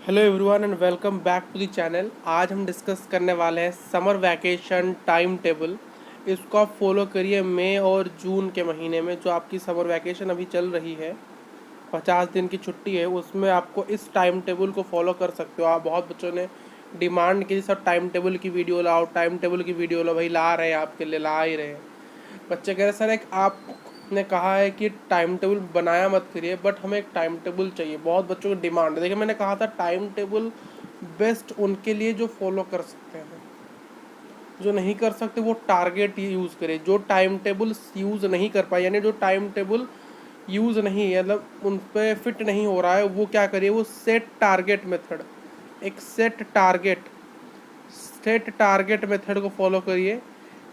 Hello everyone and welcome back to the channel. आज हम discuss करने वाले हैं समर वैकेशन टाइम टेबल। इसको आप फॉलो करिए मई और जून के महीने में जो आपकी समर वैकेशन अभी चल रही है, 50 दिन की छुट्टी है, उसमें आपको इस टाइम टेबल को फॉलो कर सकते हो। आप बहुत बच्चों ने डिमांड की सब टाइम टेबल की वीडियो लाओ, टाइम टेबल की वीडियो लाओ। भाई ला रहे हैं, आपके लिए ला ही रहे हैं। बच्चे कह रहे सर एक आपने कहा है कि टाइम टेबल बनाया मत करिए, बट हमें एक टाइम टेबल चाहिए। बहुत बच्चों की डिमांड है। देखिए मैंने कहा था टाइम टेबल बेस्ट उनके लिए जो फॉलो कर सकते हैं। जो नहीं कर सकते वो टारगेट यूज़ करे। जो टाइम टेबल यूज़ नहीं कर पाए, यानी जो टाइम टेबल यूज़ नहीं है, मतलब उन पर फिट नहीं हो रहा है, वो क्या करिए, वो सेट टारगेट मेथड, एक सेट टारगेट मेथड को फॉलो करिए।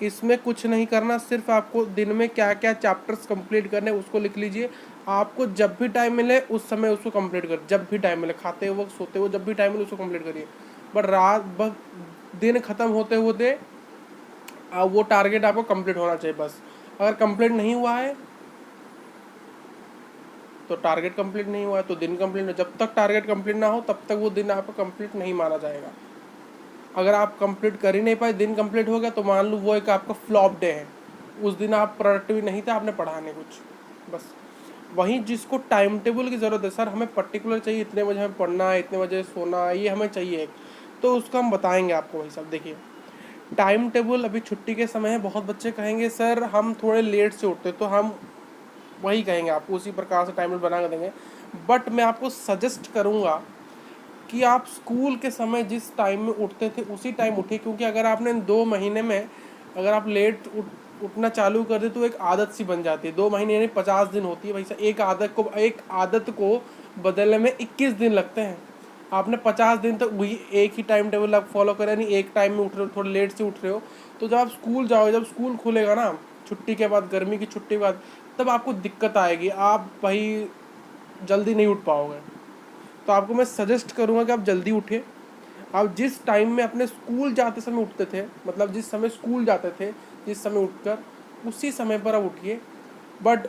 इसमें कुछ नहीं करना, सिर्फ आपको दिन में क्या क्या चैप्टर्स कंप्लीट करने उसको लिख लीजिए। आपको जब भी टाइम मिले उस समय उसको कंप्लीट कर, जब भी टाइम मिले, खाते वक्त सोते हुए, जब भी टाइम मिले उसको कंप्लीट करिए। बट दिन ख़त्म होते होते वो टारगेट आपको कंप्लीट होना चाहिए बस। अगर कंप्लीट नहीं हुआ है तो टारगेट कंप्लीट नहीं हुआ है तो दिन कंप्लीट, जब तक टारगेट कंप्लीट ना हो तब तक वो दिन आपका कंप्लीट नहीं माना जाएगा। अगर आप कंप्लीट कर ही नहीं पाए, दिन कंप्लीट हो गया, तो मान लो वो एक आपका फ्लॉप डे है। उस दिन आप प्रोडक्टिव नहीं थे, आपने पढ़ा नहीं कुछ, बस। वहीं जिसको टाइम टेबल की ज़रूरत है, सर हमें पर्टिकुलर चाहिए, इतने बजे हमें पढ़ना है, इतने बजे सोना है, ये हमें चाहिए एक, तो उसको हम बताएंगे आपको। वही सब देखिए, टाइम टेबल अभी छुट्टी के समय है। बहुत बच्चे कहेंगे सर हम थोड़े लेट से उठते, तो हम वही कहेंगे आपको, उसी प्रकार से टाइम टेबल बना कर देंगे। बट मैं आपको सजेस्ट करूँगा कि आप स्कूल के समय जिस टाइम में उठते थे उसी टाइम उठिए। क्योंकि अगर आपने 2 महीने में अगर आप लेट उठना चालू कर दे तो एक आदत सी बन जाती है। 2 महीने यानी 50 दिन होती है भाई साहब। एक आदत को बदलने में 21 दिन लगते हैं। आपने 50 दिन तक वही एक ही टाइम टेबल आप फॉलो करें, नहीं एक टाइम में उठ रहे हो, थोड़ा लेट से उठ रहे हो, तो जब आप स्कूल जाओगे, जब स्कूल खुलेगा ना छुट्टी के बाद, गर्मी की छुट्टी के बाद, तब आपको दिक्कत आएगी। आप भाई जल्दी नहीं उठ पाओगे। तो आपको मैं सजेस्ट करूँगा कि आप जल्दी उठिए। आप जिस टाइम में अपने स्कूल जाते समय उठते थे, मतलब जिस समय स्कूल जाते थे, जिस समय उठकर उसी समय पर आप उठिए। बट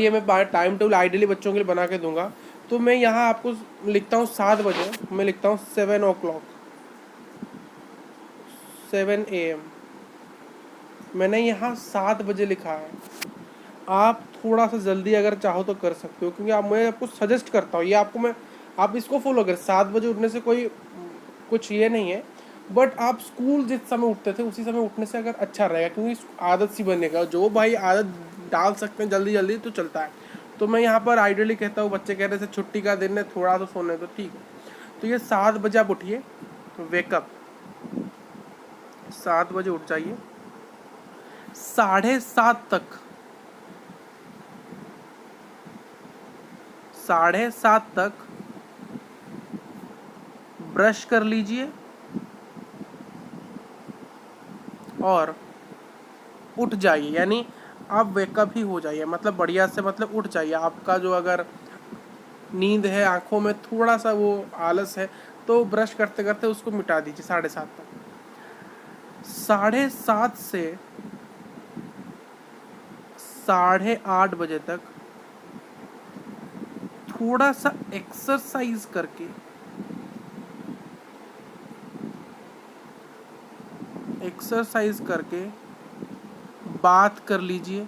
ये मैं टाइम टेबल आइडियली बच्चों के लिए बना के दूंगा। तो मैं यहाँ आपको लिखता हूँ 7 बजे, मैं लिखता हूँ 7 o'clock, 7 AM। मैंने यहाँ 7 बजे लिखा है। आप थोड़ा सा जल्दी अगर चाहो तो कर सकते हो, क्योंकि मैं आपको सजेस्ट करता हूँ, ये आपको मैं, आप इसको फॉलो करें। 7 बजे उठने से कोई कुछ ये नहीं है, बट आप स्कूल जिस समय उठते थे उसी समय उठने से अगर अच्छा रहेगा, क्योंकि आदत सी बनेगा। जो भाई आदत डाल सकते हैं जल्दी जल्दी तो चलता है। तो मैं यहाँ पर आइडियली कहता हूँ, बच्चे कह रहे थे छुट्टी का दिन है थोड़ा तो सोने तो ठीक है। तो ये 7 बजे आप उठिए, वेकअप, 7 बजे उठ जाइए। 7:30 तक, 7:30 तक ब्रश कर लीजिए और उठ जाइए। यानी आप वेकअप ही हो जाइए, मतलब बढ़िया से, मतलब उठ जाइए। आपका जो अगर नींद है, आंखों में थोड़ा सा वो आलस है, तो ब्रश करते करते उसको मिटा दीजिए 7:30 तक। 7:30 से 8:30 बजे तक थोड़ा सा एक्सरसाइज करके, बात कर लीजिए।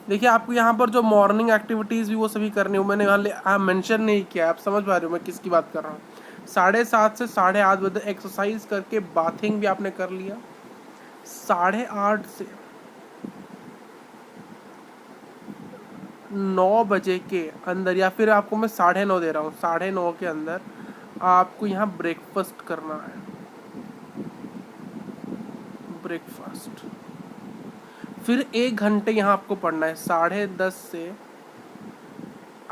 देखिए आपको यहाँ पर जो मॉर्निंग एक्टिविटीज़ भी वो सभी करनी हो, मैंने यहाँ मेंशन नहीं किया, आप समझ पा रहे हो मैं किसकी बात कर रहा हूँ। 7:30 से 8:30 बजे एक्सरसाइज करके बाथिंग भी आपने कर लिया। 8:30 से 9 बजे के अंदर, या फिर आपको मैं 9:30 दे रहा हूँ, 9:30 के अंदर आपको यहाँ ब्रेकफास्ट करना है। ब्रेकफास्ट, फिर 1 घंटे यहाँ आपको पढ़ना है। 10:30 से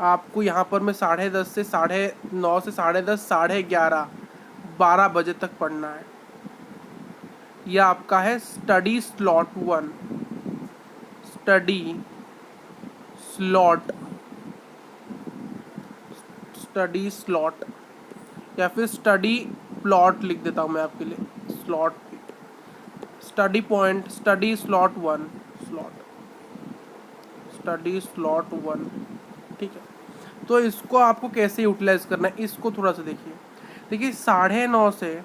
आपको यहाँ पर मैं 10:30 से 9:30 से 10:30, 11:30, 12 बजे तक पढ़ना है। यह आपका है study slot 1, study slot, study slot, या फिर स्टडी प्लॉट लिख देता हूँ मैं आपके लिए, slot, study point, study slot 1, slot, study slot 1, ठीक है। तो इसको आपको कैसे यूटिलाइज करना है, इसको थोड़ा सा देखिए। देखिए 9:30 से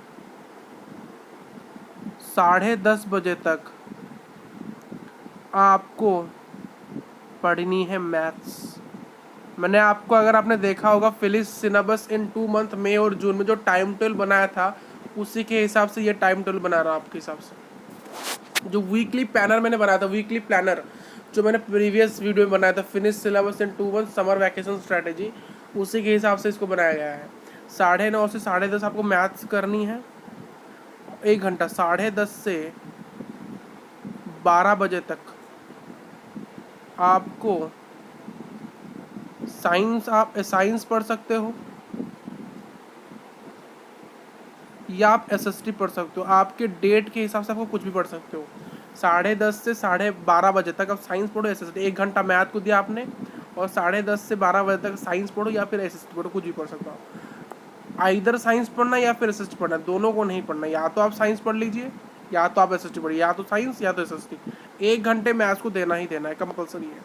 10:30 बजे तक आपको पढ़नी है मैथ्स। मैंने आपको, अगर आपने देखा होगा फिनिश सिलेबस इन 2 मंथ, मई और जून में जो टाइम टेबल बनाया था, उसी के हिसाब से ये टाइम टेबल बना रहा हूँ आपके हिसाब से। जो वीकली प्लानर मैंने बनाया था, वीकली प्लानर जो मैंने प्रीवियस वीडियो में बनाया था, finish syllabus in 2 month summer vacation strategy, उसी के हिसाब से इसको बनाया गया है। 9:30 से 10:30 आपको मैथ्स करनी है, 1 घंटा। 10:30 से 12 बजे तक आपको साइंस, आप साइंस पढ़ सकते हो या आप एसएसटी पढ़ सकते हो, आपके डेट के हिसाब से आपको कुछ भी पढ़ सकते हो। 10:30 से 12:30 बजे तक आप साइंस पढ़ो, एसएसटी। 1 घंटा मैथ को दिया आपने, और 10:30 से 12 बजे तक साइंस पढ़ो या फिर एसएसटी पढ़ो, कुछ भी पढ़ सकते हो। आइदर साइंस पढ़ना या फिर एसएसटी पढ़ना, दोनों को नहीं पढ़ना। या तो आप साइंस पढ़ लीजिए या तो आप एसएसटी पढ़िए, या तो साइंस या तो एसएसटी। 1 घंटे मैथ्स को देना ही देना है, कंपलसरी है।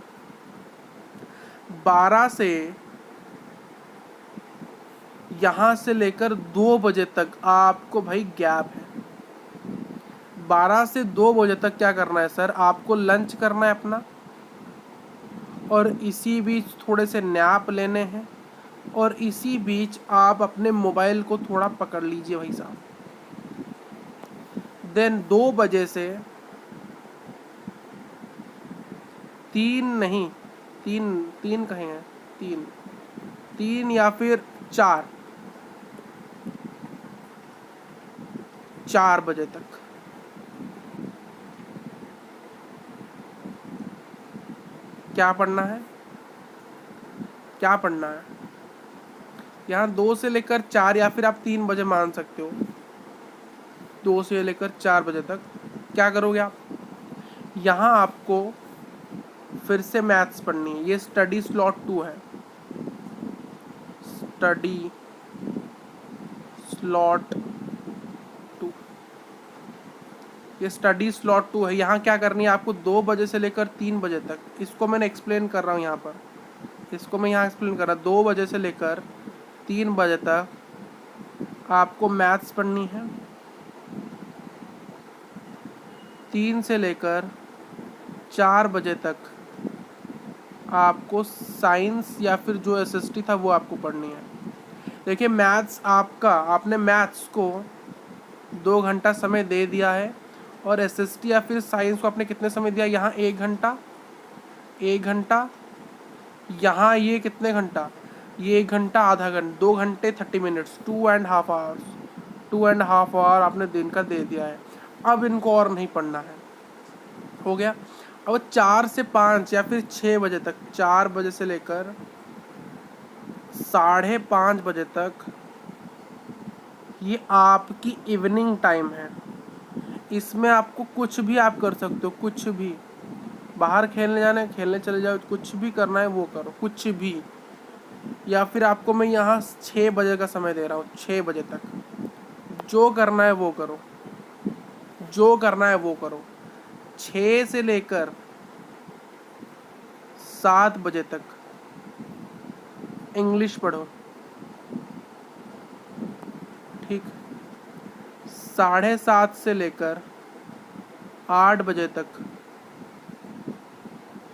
12 से यहाँ से लेकर 2 बजे तक आपको भाई गैप है। 12 से 2 बजे तक क्या करना है सर, आपको लंच करना है अपना, और इसी बीच थोड़े से नैप लेने हैं, और इसी बीच आप अपने मोबाइल को थोड़ा पकड़ लीजिए भाई साहब। देन 2 बजे से 3 नहीं, 3 कहेंगे, 3 या फिर 4 बजे तक क्या पढ़ना है, क्या पढ़ना है। यहाँ 2 से लेकर 4 या फिर आप 3 बजे मान सकते हो। 2 से लेकर 4 बजे तक क्या करोगे आप, यहाँ आपको फिर से मैथ्स पढ़नी है। ये स्टडी स्लॉट 2 है, स्टडी स्लॉट 2, ये स्टडी स्लॉट 2 है। यहाँ क्या करनी है आपको, 2 बजे से लेकर 3 बजे तक। इसको मैंने एक्सप्लेन कर रहा हूँ यहाँ पर, इसको मैं यहाँ एक्सप्लेन कर रहा हूँ। 2 बजे से लेकर 3 बजे तक आपको मैथ्स पढ़नी है। 3 से लेकर 4 बजे तक आपको साइंस या फिर जो एसएसटी था वो आपको पढ़नी है। देखिए मैथ्स आपका, आपने मैथ्स को 2 घंटा समय दे दिया है, और एसएसटी या फिर साइंस को आपने कितने समय दिया, यहाँ 1 घंटा, 1 घंटा, यहाँ ये कितने घंटा, ये 1 घंटा, आधा घंटा, 2 घंटे 30 मिनट्स, 2.5 आवर्स, 2.5 आवर आपने दिन का दे दिया है। अब इनको और नहीं पढ़ना है, हो गया। अब 4 से 5 या फिर 6 बजे तक, 4 बजे से लेकर 5:30 बजे तक ये आपकी इवनिंग टाइम है। इसमें आपको कुछ भी आप कर सकते हो, कुछ भी, बाहर खेलने जाना है खेलने चले जाओ, कुछ भी करना है वो करो, कुछ भी। या फिर आपको मैं यहाँ 6 बजे का समय दे रहा हूँ, 6 बजे तक जो करना है वो करो, जो करना है वो करो। 6 से लेकर 7 बजे तक इंग्लिश पढ़ो, ठीक। 7:30 से लेकर 8 बजे तक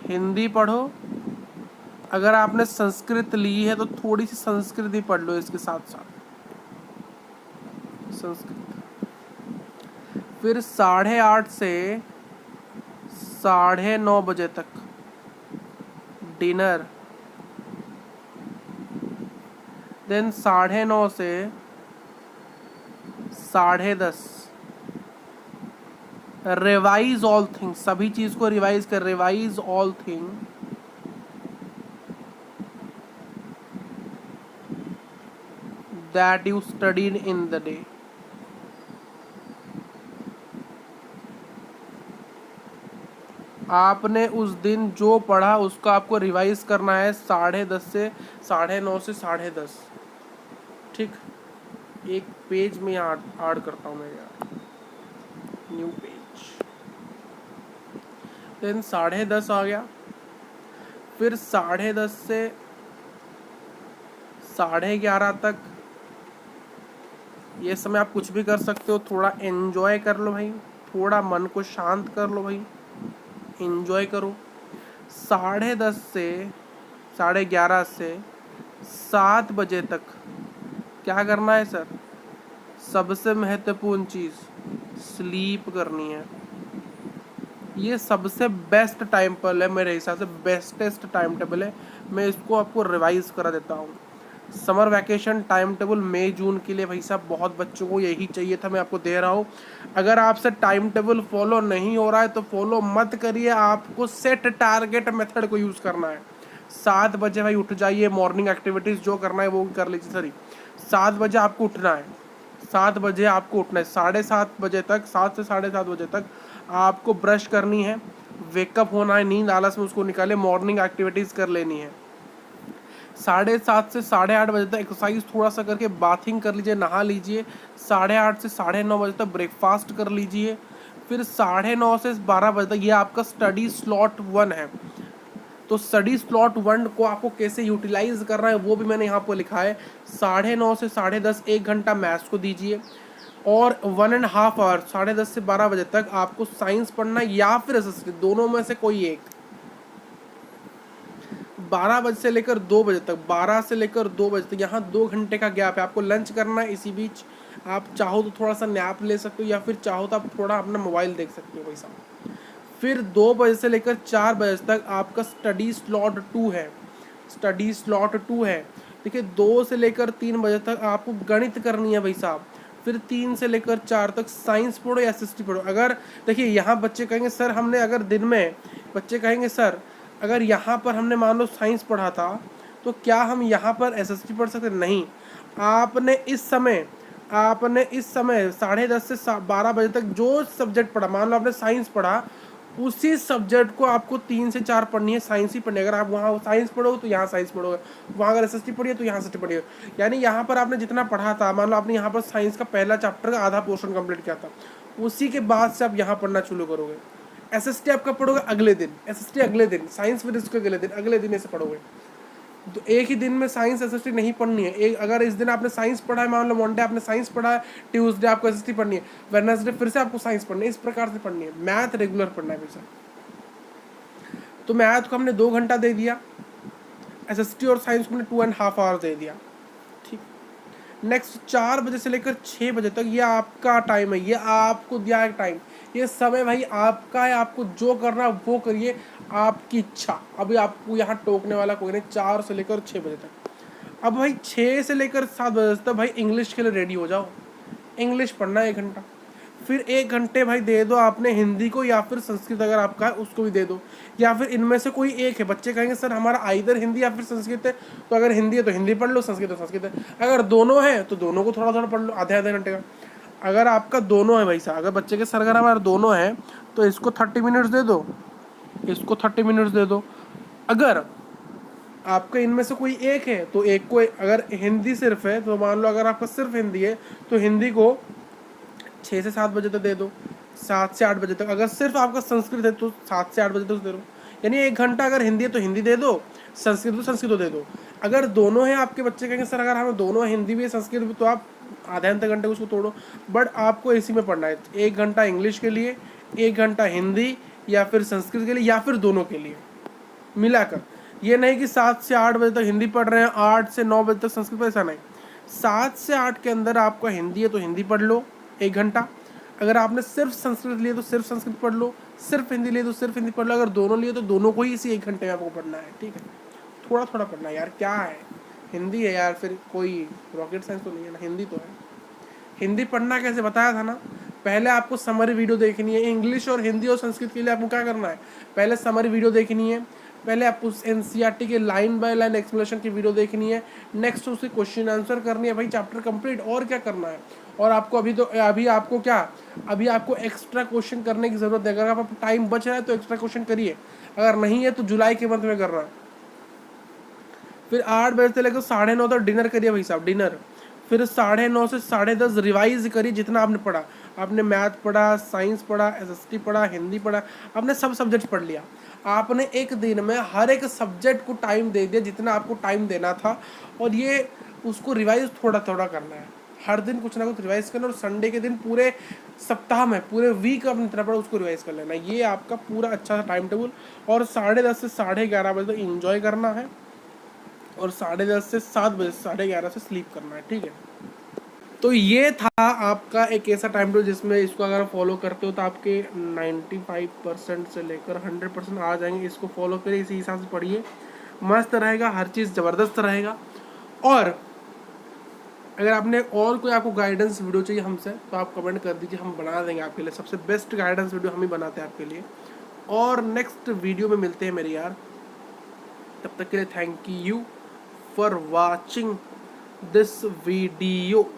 हिंदी पढ़ो। अगर आपने संस्कृत ली है तो थोड़ी सी संस्कृत भी पढ़ लो इसके साथ साथ, संस्कृत। फिर 8:30 से 9:30 बजे तक डिनर। देन 9:30 से 10:30 रिवाइज ऑल थिंग, सभी चीज को रिवाइज कर, revise all thing that you studied in the day. आपने उस दिन जो पढ़ा उसको आपको रिवाइज करना है 10:30 से 9:30 से 10:30, ठीक। एक पेज में यहाँ ऐड करता हूँ मैं यार, न्यू पेज। देन 10:30 आ गया। फिर 10:30 से 11:30 तक ये समय आप कुछ भी कर सकते हो, थोड़ा एंजॉय कर लो भाई, थोड़ा मन को शांत कर लो भाई, एंजॉय करो। 10:30 से 11:30 से 7 बजे तक क्या करना है सर? सबसे महत्वपूर्ण चीज़ स्लीप करनी है। ये सबसे बेस्ट टाइम टेबल है मेरे हिसाब से, बेस्टेस्ट टाइम टेबल है। मैं इसको आपको रिवाइज करा देता हूँ। समर वैकेशन टाइम टेबल मई जून के लिए भाई साहब बहुत बच्चों को यही चाहिए था, मैं आपको दे रहा हूँ। अगर आपसे टाइम टेबल फॉलो नहीं हो रहा है तो फॉलो मत करिए, आपको सेट टारगेट मेथड को यूज़ करना है। 7 बजे भाई उठ जाइए, मॉर्निंग एक्टिविटीज़ जो करना है वो कर लीजिए। सॉरी 7 बजे आपको उठना है, 7 बजे आपको उठना है। 7:30 बजे तक, 7 से 7:30 बजे तक आपको ब्रश करनी है, वेकअप होना है, नींद आलस में उसको निकाले, मॉर्निंग एक्टिविटीज़ कर लेनी है। 7:30 से 8:30 बजे तक एक्सरसाइज थोड़ा सा करके बाथिंग कर लीजिए, नहा लीजिए। 8:30 से 9:30 बजे तक ब्रेकफास्ट कर लीजिए। फिर 9:30 से 12 बजे तक ये आपका स्टडी स्लॉट 1 है। तो स्टडी स्लॉट 1 को आपको कैसे यूटिलाइज करना है वो भी मैंने यहाँ पर लिखा है। 9:30 से 10:30 1 घंटा मैथ्स को दीजिए, और 1.5 आवर 10:30 से 12 बजे तक आपको साइंस पढ़ना या फिर एसएसटी, दोनों में से कोई एक। 12 बजे से लेकर 2 बजे तक, 12 से लेकर 2 बजे तक यहाँ 2 घंटे का गैप है, आपको लंच करना है। इसी बीच आप चाहो तो थोड़ा सा नैप ले सकते हो, या फिर चाहो तो आप थोड़ा अपना मोबाइल देख सकते हो भाई साहब। फिर 2 बजे से लेकर 4 बजे तक आपका स्टडी स्लॉट 2 है, स्टडी स्लॉट 2 है। देखिए 2 से लेकर 3 बजे तक आपको गणित करनी है भाई साहब। फिर 3 से लेकर 4 तक साइंस पढ़ो या एसएसटी पढ़ो। अगर देखिए यहाँ बच्चे कहेंगे सर हमने अगर दिन में, बच्चे कहेंगे सर अगर यहाँ पर हमने मान लो साइंस पढ़ा था तो क्या हम यहाँ पर एसएसटी पढ़ सकते? नहीं, आपने इस समय 10:30 से 12 बजे तक जो सब्जेक्ट पढ़ा, मान लो आपने साइंस पढ़ा, उसी सब्जेक्ट को आपको 3 से 4 पढ़नी है, साइंस ही पढ़नी है। अगर आप वहाँ साइंस पढ़ोगे तो यहाँ साइंस पढ़ोगे, वहाँ अगर एसएसटी पढ़िए तो यहाँ एसएसटी पढ़िए। यानी यहाँ पर आपने जितना पढ़ा था, मान लो आपने यहाँ पर साइंस का पहला चैप्टर का आधा पोर्शन कंप्लीट किया था, उसी के बाद से आप यहाँ पढ़ना शुरू करोगे। एसएसटी आपका पढ़ोगे अगले दिन, एसएसटी अगले दिन, साइंस फिर इसके अगले दिन ऐसे पढ़ोगे। तो एक ही दिन में साइंस एसएसटी नहीं पढ़नी है। एक अगर इस दिन आपने साइंस पढ़ा है, मान लो मंडे आपने साइंस पढ़ा है, ट्यूसडे आपको एसएसटी पढ़नी है, वेडनेसडे फिर से आपको साइंस पढ़नी है, इस प्रकार से पढ़नी है। मैथ रेगुलर पढ़ना है भैया। तो मैथ को हमने 2 घंटा दे दिया, एसएसटी और साइंस को हमने 2.5 आवर दे दिया, ठीक। नेक्स्ट 4 बजे से लेकर 6 बजे तक ये आपका टाइम है, ये आपको दिया है टाइम, ये समय भाई आपका है, आपको जो करना है वो करिए, आपकी इच्छा। अभी आपको यहाँ टोकने वाला कोई नहीं। 4 से लेकर 6 बजे तक। अब भाई 6 से लेकर 7 बजे तक भाई इंग्लिश के लिए रेडी हो जाओ, इंग्लिश पढ़ना है 1 घंटा। फिर 1 घंटे भाई दे दो आपने हिंदी को, या फिर संस्कृत अगर आपका है उसको भी दे दो, या फिर इनमें से कोई एक है। बच्चे कहेंगे सर हमारा आइदर हिंदी या फिर संस्कृत है, तो अगर हिंदी है तो हिंदी पढ़ लो, संस्कृत है तो संस्कृत है। अगर दोनों है तो दोनों को थोड़ा थोड़ा पढ़ लो, आधे आधे घंटे का। अगर आपका दोनों है भाई साहब, अगर बच्चे के सरगर्म अगर दोनों है तो इसको 30 मिनट्स दे दो, इसको 30 मिनट्स दे दो। अगर आपका इनमें से कोई एक है तो एक को, अगर हिंदी सिर्फ है तो मान लो अगर आपका सिर्फ हिंदी है तो हिंदी को 6 से 7 बजे तक दे दो, 7 से 8 बजे तक। अगर सिर्फ आपका संस्कृत है तो 7 से 8 बजे तक दे दो। यानी 1 घंटा अगर हिंदी है तो हिंदी दे दो, संस्कृत तो संस्कृत दे दो। अगर दोनों हैं, आपके बच्चे कहेंगे सर अगर हमें दोनों हिंदी भी है संस्कृत भी, तो आप आधे घंटे उसको तोड़ो। बट आपको इसी में पढ़ना है, 1 घंटा इंग्लिश के लिए, 1 घंटा हिंदी या फिर संस्कृत के लिए, या फिर दोनों के लिए मिलाकर। ये नहीं कि 7 से 8 बजे तक हिंदी पढ़ रहे हैं, 8 से 9 बजे तक संस्कृत, ऐसा नहीं। 7 से 8 के अंदर आपका हिंदी है तो हिंदी पढ़ लो 1 घंटा। अगर आपने सिर्फ संस्कृत लिए तो सिर्फ संस्कृत पढ़ लो, सिर्फ हिंदी लिए तो सिर्फ हिंदी पढ़ लो। अगर दोनों लिए तो दोनों को ही इसी 1 घंटे में आपको पढ़ना है, ठीक है। थोड़ा थोड़ा पढ़ना है यार, क्या है, हिंदी है यार, फिर कोई रॉकेट साइंस तो नहीं है ना, हिंदी तो है। हिंदी पढ़ना कैसे बताया था ना, पहले आपको समरी वीडियो देखनी है। इंग्लिश और हिंदी और संस्कृत के लिए आपको क्या करना है, पहले समरी वीडियो देखनी है, पहले आपको एनसीईआरटी के लाइन बाय लाइन एक्सप्लेनेशन की वीडियो देखनी है, नेक्स्ट उससे क्वेश्चन आंसर करनी है भाई, चैप्टर कंप्लीट। और क्या करना है, और आपको अभी आपको एक्स्ट्रा क्वेश्चन करने की जरूरत है। अगर आप टाइम बच रहा है तो एक्स्ट्रा क्वेश्चन करिए, अगर नहीं है तो जुलाई के मंथ में करना है। फिर 8 बजे से लेकर 9:30 तक डिनर करिए भाई साहब, डिनर। फिर 9:30 से 10:30 रिवाइज करिए जितना आपने पढ़ा। आपने मैथ पढ़ा, साइंस पढ़ा, एसएसटी पढ़ा, हिंदी पढ़ा, आपने सब सब्जेक्ट पढ़ लिया। आपने एक दिन में हर एक सब्जेक्ट को टाइम दे दिया जितना आपको टाइम देना था। और ये उसको रिवाइज थोड़ा थोड़ा करना है, हर दिन कुछ ना कुछ रिवाइज करना, और संडे के दिन पूरे सप्ताह में, पूरे वीक अपनी तरफ पर उसको रिवाइज कर लेना। ये आपका पूरा अच्छा सा टाइम टेबल। और 10:30 से 11:30 बजे तक इंजॉय करना है, और 10:30 से 7 बजे, 11:30 से स्लीप करना है, ठीक है। तो ये था आपका एक ऐसा टाइम टेबल जिसमें इसको अगर आप फॉलो करते हो तो आपके 95% से लेकर 100% आ जाएंगे। इसको फॉलो करिए, इसी हिसाब से पढ़िए, मस्त रहेगा, हर चीज़ ज़बरदस्त रहेगा। और अगर आपने और कोई आपको गाइडेंस वीडियो चाहिए हमसे तो आप कमेंट कर दीजिए, हम बना देंगे आपके लिए। सबसे बेस्ट गाइडेंस वीडियो हम ही बनाते हैं आपके लिए। और नेक्स्ट वीडियो में मिलते हैं मेरे यार, तब तक के लिए thank you for watching this video.